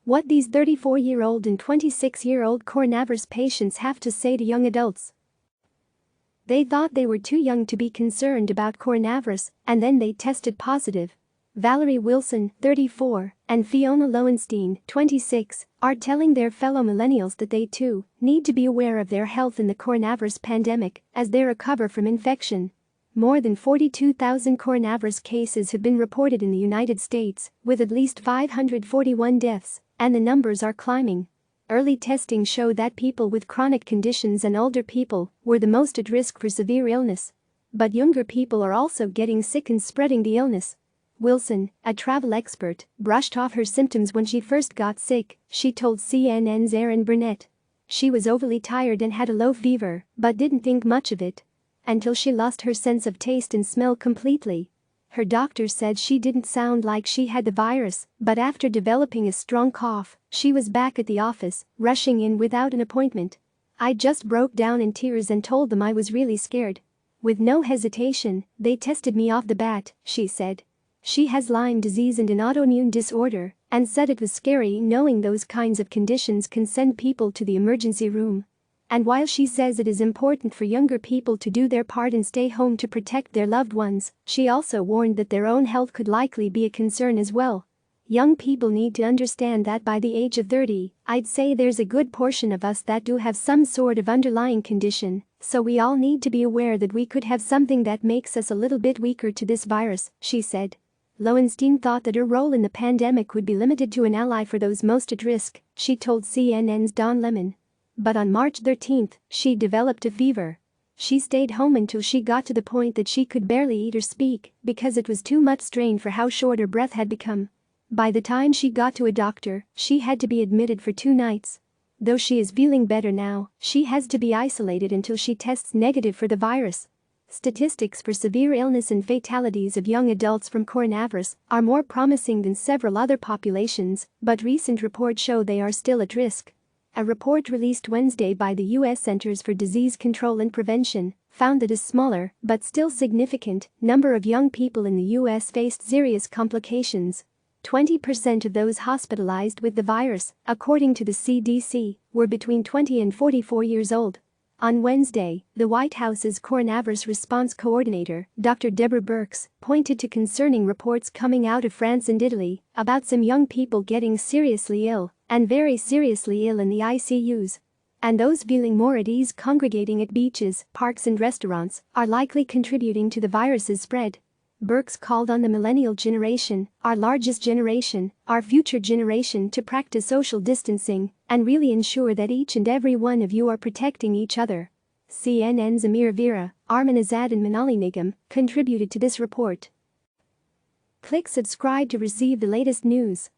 What these 34-year-old and 26-year-old coronavirus patients have to say to young adults. They thought they were too young to be concerned about coronavirus, and then they tested positive. Valerie Wilson, 34, and Fiona Lowenstein, 26, are telling their fellow millennials that they too need to be aware of their health in the coronavirus pandemic as they recover from infection. More than 42,000 coronavirus cases have been reported in the United States, with at least 541 deaths, and the numbers are climbing. Early testing showed that people with chronic conditions and older people were the most at risk for severe illness. But younger people are also getting sick and spreading the illness. Wilson, a travel expert, brushed off her symptoms when she first got sick, she told CNN's Erin Burnett. She was overly tired and had a low fever, but didn't think much of it. Until she lost her sense of taste and smell completely. Her doctor said she didn't sound like she had the virus, but after developing a strong cough, she was back at the office, rushing in without an appointment. I just broke down in tears and told them I was really scared. With no hesitation, they tested me off the bat, she said. She has Lyme disease and an autoimmune disorder, and said it was scary knowing those kinds of conditions can send people to the emergency room. And while she says it is important for younger people to do their part and stay home to protect their loved ones, she also warned that their own health could likely be a concern as well. Young people need to understand that by the age of 30, I'd say there's a good portion of us that do have some sort of underlying condition, so we all need to be aware that we could have something that makes us a little bit weaker to this virus, she said. Lowenstein thought that her role in the pandemic would be limited to an ally for those most at risk, she told CNN's Don Lemon. But on March 13, she developed a fever. She stayed home until she got to the point that she could barely eat or speak because it was too much strain for how short her breath had become. By the time she got to a doctor, she had to be admitted for 2 nights. Though she is feeling better now, she has to be isolated until she tests negative for the virus. Statistics for severe illness and fatalities of young adults from coronavirus are more promising than several other populations, but recent reports show they are still at risk. A report released Wednesday by the U.S. Centers for Disease Control and Prevention found that a smaller, but still significant, number of young people in the U.S. faced serious complications. 20% of those hospitalized with the virus, according to the CDC, were between 20 and 44 years old. On Wednesday, the White House's coronavirus response coordinator, Dr. Deborah Birx, pointed to concerning reports coming out of France and Italy about some young people getting seriously ill and very seriously ill in the ICUs. And those feeling more at ease congregating at beaches, parks and restaurants are likely contributing to the virus's spread. Birx called on the millennial generation, our largest generation, our future generation, to practice social distancing and really ensure that each and every one of you are protecting each other. CNN's Amir Vera, Arman Azad and Manali Nigam contributed to this report. Click subscribe to receive the latest news.